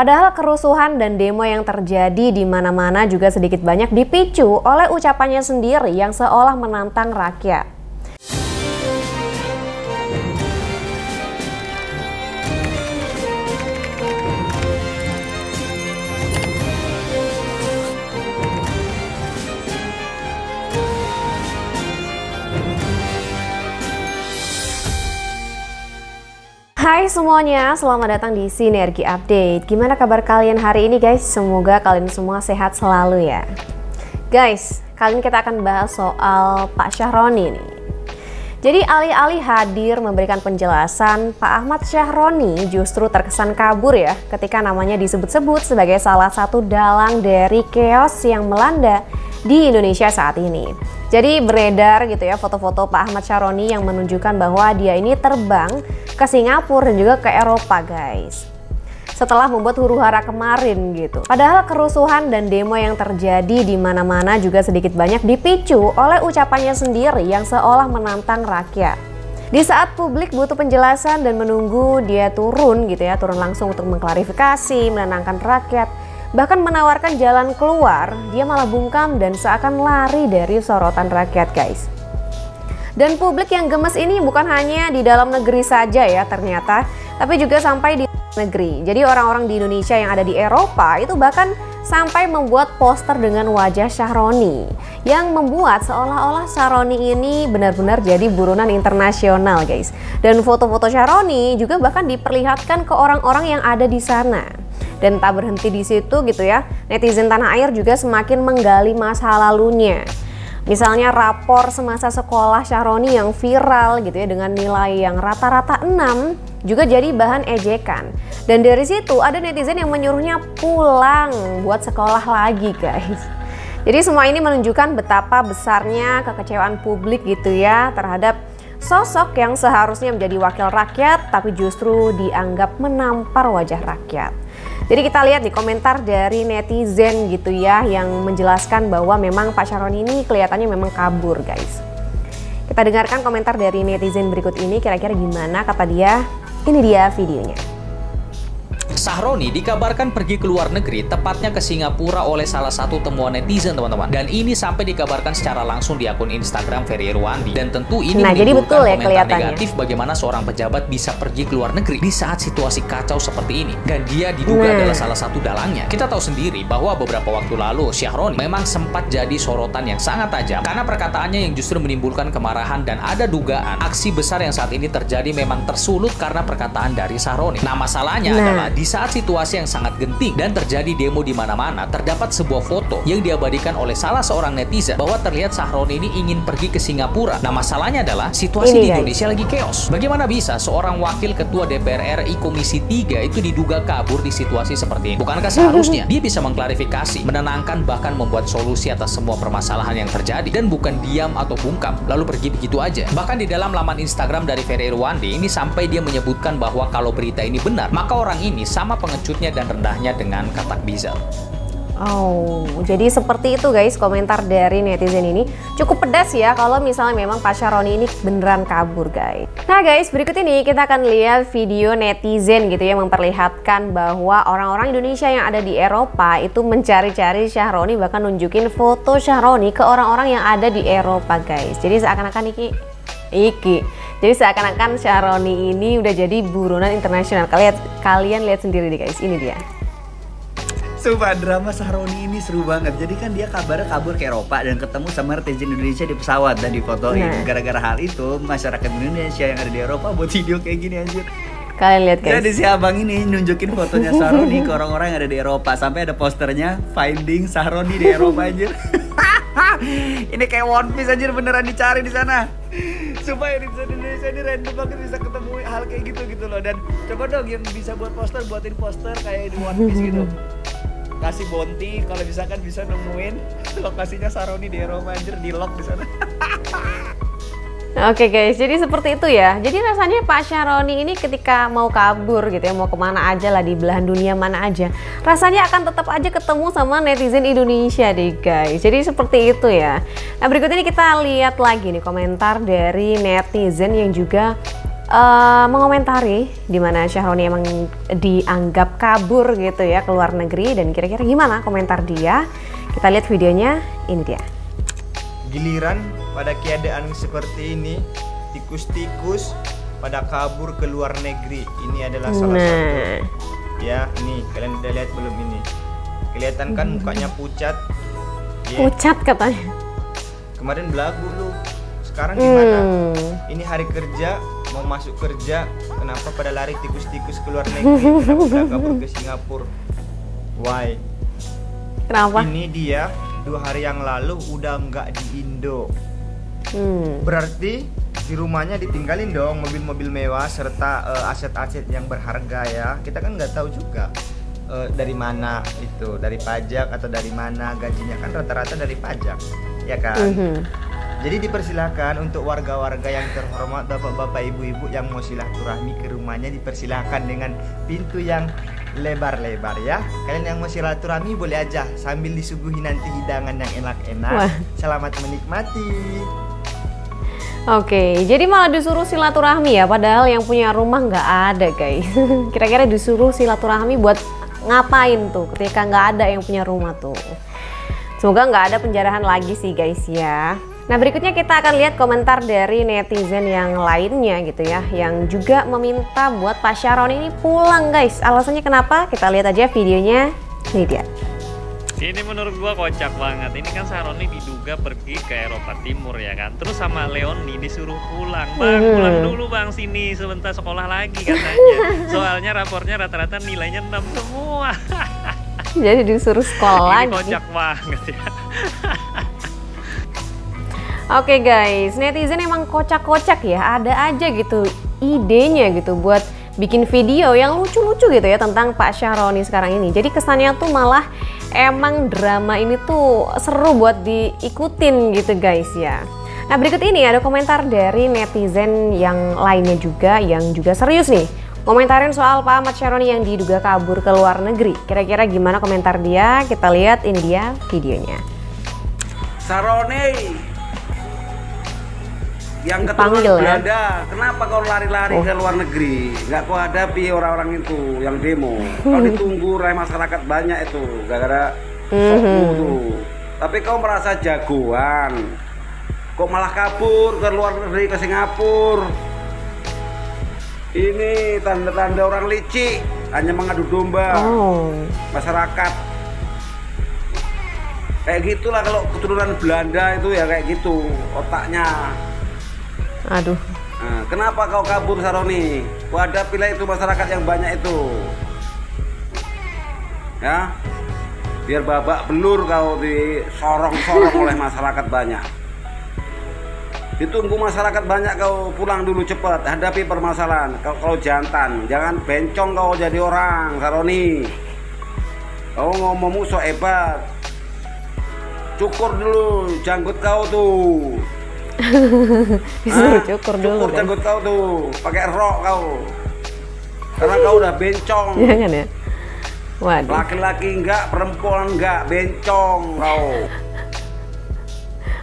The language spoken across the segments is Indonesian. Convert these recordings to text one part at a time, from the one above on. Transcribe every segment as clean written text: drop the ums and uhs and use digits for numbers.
Padahal kerusuhan dan demo yang terjadi di mana-mana juga sedikit banyak dipicu oleh ucapannya sendiri yang seolah menantang rakyat. Hai semuanya, selamat datang di Sinergi Update. Gimana kabar kalian hari ini guys? Semoga kalian semua sehat selalu ya. Guys, kali ini kita akan bahas soal Pak Syahroni nih. Jadi alih-alih hadir memberikan penjelasan, Pak Ahmad Syahroni justru terkesan kabur ya ketika namanya disebut-sebut sebagai salah satu dalang dari chaos yang melanda di Indonesia saat ini. Jadi beredar gitu ya foto-foto Pak Ahmad Syahroni yang menunjukkan bahwa dia ini terbang ke Singapura dan juga ke Eropa guys. Setelah membuat huru-hara kemarin gitu. Padahal kerusuhan dan demo yang terjadi di mana-mana juga sedikit banyak dipicu oleh ucapannya sendiri yang seolah menantang rakyat. Di saat publik butuh penjelasan dan menunggu dia turun gitu ya, turun langsung untuk mengklarifikasi, menenangkan rakyat, bahkan menawarkan jalan keluar, dia malah bungkam dan seakan lari dari sorotan rakyat guys. Dan publik yang gemes ini bukan hanya di dalam negeri saja ya ternyata, tapi juga sampai di negeri. Jadi orang-orang di Indonesia yang ada di Eropa itu bahkan sampai membuat poster dengan wajah Syahroni, yang membuat seolah-olah Syahroni ini benar-benar jadi buronan internasional guys. Dan foto-foto Syahroni juga bahkan diperlihatkan ke orang-orang yang ada di sana. Dan tak berhenti di situ gitu ya, netizen tanah air juga semakin menggali masa lalunya. Misalnya rapor semasa sekolah Syahroni yang viral gitu ya dengan nilai yang rata-rata 6 juga jadi bahan ejekan. Dan dari situ ada netizen yang menyuruhnya pulang buat sekolah lagi guys. Jadi semua ini menunjukkan betapa besarnya kekecewaan publik gitu ya terhadap sosok yang seharusnya menjadi wakil rakyat tapi justru dianggap menampar wajah rakyat. Jadi kita lihat di komentar dari netizen gitu ya yang menjelaskan bahwa memang Pak Syahroni ini kelihatannya memang kabur guys. Kita dengarkan komentar dari netizen berikut ini, kira-kira gimana kata dia. Ini dia videonya. Syahroni dikabarkan pergi ke luar negeri, tepatnya ke Singapura oleh salah satu temuan netizen teman-teman. Dan ini sampai dikabarkan secara langsung di akun Instagram Ferry Irwandi. Dan tentu ini menimbulkan komentar negatif bagaimana seorang pejabat bisa pergi ke luar negeri di saat situasi kacau seperti ini. Dan dia diduga adalah salah satu dalangnya. Kita tahu sendiri bahwa beberapa waktu lalu Syahroni memang sempat jadi sorotan yang sangat tajam karena perkataannya yang justru menimbulkan kemarahan, dan ada dugaan aksi besar yang saat ini terjadi memang tersulut karena perkataan dari Syahroni. Nah masalahnya adalah di saat situasi yang sangat genting dan terjadi demo di mana-mana, terdapat sebuah foto yang diabadikan oleh salah seorang netizen bahwa terlihat Syahroni ini ingin pergi ke Singapura. Nah masalahnya adalah situasi di Indonesia lagi chaos. Bagaimana bisa seorang wakil ketua DPR RI Komisi 3 itu diduga kabur di situasi seperti ini? Bukankah seharusnya dia bisa mengklarifikasi, menenangkan, bahkan membuat solusi atas semua permasalahan yang terjadi, dan bukan diam atau bungkam lalu pergi begitu aja? Bahkan di dalam laman Instagram dari Ferry Irwandi ini sampai dia menyebutkan bahwa kalau berita ini benar, maka orang ini sama pengecutnya dan rendahnya dengan katak Bizal. Oh, jadi seperti itu guys komentar dari netizen ini. Cukup pedas ya kalau misalnya memang Pak Syahroni ini beneran kabur guys. Nah guys, berikut ini kita akan lihat video netizen gitu ya memperlihatkan bahwa orang-orang Indonesia yang ada di Eropa itu mencari-cari Syahroni, bahkan nunjukin foto Syahroni ke orang-orang yang ada di Eropa guys. Jadi seakan-akan jadi seakan-akan Syahroni ini udah jadi buronan internasional. Kalian lihat sendiri deh guys, ini dia. Sumpah drama Syahroni ini seru banget. Jadi kan dia kabarnya kabur ke Eropa dan ketemu sama netizen Indonesia di pesawat dan difotoin. Gara-gara hal itu masyarakat Indonesia yang ada di Eropa buat video kayak gini anjir. Kalian lihat guys. Jadi si abang ini nunjukin fotonya Syahroni ke orang-orang yang ada di Eropa, sampai ada posternya Finding Syahroni di Eropa anjir. Ini kayak One Piece anjir, beneran dicari di sana. Supaya di Indonesia ini random banget bisa ketemu hal kayak gitu loh. Dan coba dong yang bisa buat poster, buatin poster kayak di One Piece gitu. Kasih bounty kalau misalkan bisa nemuin lokasinya Syahroni di Eropa anjir, di lock di sana. Oke guys, jadi seperti itu ya. Jadi rasanya Pak Syahroni ini ketika mau kabur gitu ya, mau kemana aja lah, di belahan dunia mana aja, rasanya akan tetap aja ketemu sama netizen Indonesia deh guys. Jadi seperti itu ya. Nah berikut ini kita lihat lagi nih komentar dari netizen yang juga mengomentari di mana Syahroni emang dianggap kabur gitu ya ke luar negeri, dan kira-kira gimana komentar dia? Kita lihat videonya, ini dia. Giliran pada keadaan seperti ini, tikus-tikus pada kabur ke luar negeri. Ini adalah salah satu. Ya, ini kalian udah lihat belum ini? Kelihatan kan mukanya pucat. Pucat katanya. Kemarin belagu lu. Sekarang gimana? Ini hari kerja, mau masuk kerja, kenapa pada lari tikus-tikus ke luar negeri? Kenapa udah kabur ke Singapura? Why? Kenapa? Ini dia 2 hari yang lalu udah nggak di Indo. Berarti di rumahnya ditinggalin dong mobil-mobil mewah serta aset-aset yang berharga ya. Kita kan nggak tahu juga dari mana itu, dari pajak atau dari mana gajinya, kan rata-rata dari pajak, ya kan? Jadi dipersilakan untuk warga-warga yang terhormat, bapak-bapak, ibu-ibu yang mau silaturahmi ke rumahnya, dipersilakan dengan pintu yang lebar-lebar ya. Kalian yang mau silaturahmi boleh aja sambil disuguhi nanti hidangan yang enak-enak. Selamat menikmati. Oke, jadi malah disuruh silaturahmi ya, padahal yang punya rumah nggak ada guys. Kira-kira disuruh silaturahmi buat ngapain tuh ketika nggak ada yang punya rumah tuh? Semoga nggak ada penjarahan lagi sih guys ya. Nah, berikutnya kita akan lihat komentar dari netizen yang lainnya gitu ya, yang juga meminta buat Pak Syahroni ini pulang guys. Alasannya kenapa? Kita lihat aja videonya. Ini dia. Ini menurut gua kocak banget. Ini kan Syahroni diduga pergi ke Eropa Timur ya kan. Terus sama Leoni disuruh pulang. Bang, pulang dulu bang, sini sebentar sekolah lagi katanya. Soalnya rapornya rata-rata nilainya 6 semua. Jadi disuruh sekolah lagi. Ini kocak banget ya. Oke guys, netizen emang kocak-kocak ya. Ada aja gitu idenya gitu buat bikin video yang lucu-lucu gitu ya tentang Pak Syahroni sekarang ini. Jadi kesannya tuh malah emang drama ini tuh seru buat diikutin gitu guys ya. Nah, berikut ini ada komentar dari netizen yang lainnya juga yang juga serius nih. Komentarin soal Pak Ahmad Syahroni yang diduga kabur ke luar negeri. Kira-kira gimana komentar dia? Kita lihat, ini dia videonya. Syahroni yang keturunan Belanda, kenapa kau lari-lari ke luar negeri? Nggak kau hadapi orang-orang itu yang demo. Kau ditunggu oleh masyarakat banyak itu, gara-gara sokmu tuh. Tapi kau merasa jagoan, kok malah kabur ke luar negeri, ke Singapura. Ini tanda-tanda orang licik, hanya mengadu domba masyarakat. Kayak gitulah kalau keturunan Belanda itu ya, kayak gitu otaknya. Aduh. Nah, kenapa kau kabur Syahroni? Kau hadapilah itu masyarakat yang banyak itu. Ya. Biar babak belur kau disorong-sorong oleh masyarakat banyak. Ditunggu masyarakat banyak, kau pulang dulu cepat, hadapi permasalahan. Kau jantan, jangan bencong kau jadi orang Syahroni. Kau ngomongmu so hebat. Cukur dulu janggut kau tuh. Disuruh cukur dulu. Cukur janggut kau tuh, pakai rok kau. Karena kau udah bencong. Jangan ya. Waduh. Laki-laki enggak, perempuan enggak, bencong kau.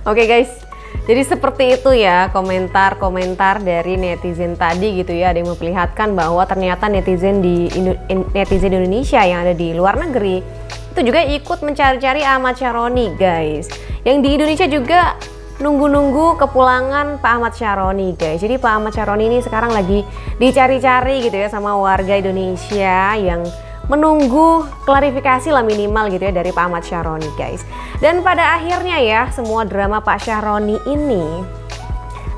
Oke guys. Jadi seperti itu ya komentar-komentar dari netizen tadi gitu ya. Ada yang memperlihatkan bahwa ternyata netizen Indonesia yang ada di luar negeri itu juga ikut mencari-cari Ahmad Syahroni guys. Yang di Indonesia juga nunggu-nunggu kepulangan Pak Ahmad Syahroni guys. Jadi Pak Ahmad Syahroni ini sekarang lagi dicari-cari gitu ya sama warga Indonesia yang menunggu klarifikasi lah minimal gitu ya dari Pak Ahmad Syahroni guys. Dan pada akhirnya ya semua drama Pak Syahroni ini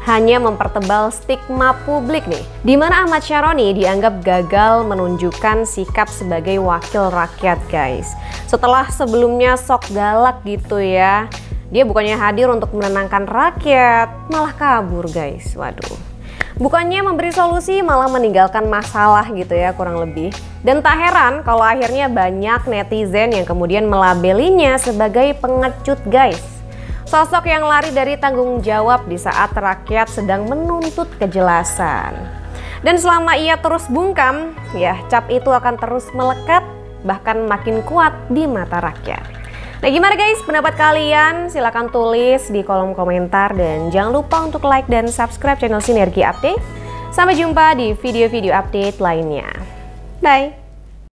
hanya mempertebal stigma publik nih, dimana Ahmad Syahroni dianggap gagal menunjukkan sikap sebagai wakil rakyat guys. Setelah sebelumnya sok galak gitu ya, dia bukannya hadir untuk menenangkan rakyat, malah kabur guys. Waduh. Bukannya memberi solusi, malah meninggalkan masalah gitu ya kurang lebih. Dan tak heran kalau akhirnya banyak netizen yang kemudian melabelinya sebagai pengecut guys. Sosok yang lari dari tanggung jawab di saat rakyat sedang menuntut kejelasan. Dan selama ia terus bungkam, ya cap itu akan terus melekat bahkan makin kuat di mata rakyat. Nah gimana guys pendapat kalian? Silahkan tulis di kolom komentar dan jangan lupa untuk like dan subscribe channel Sinergi Update. Sampai jumpa di video-video update lainnya. Bye!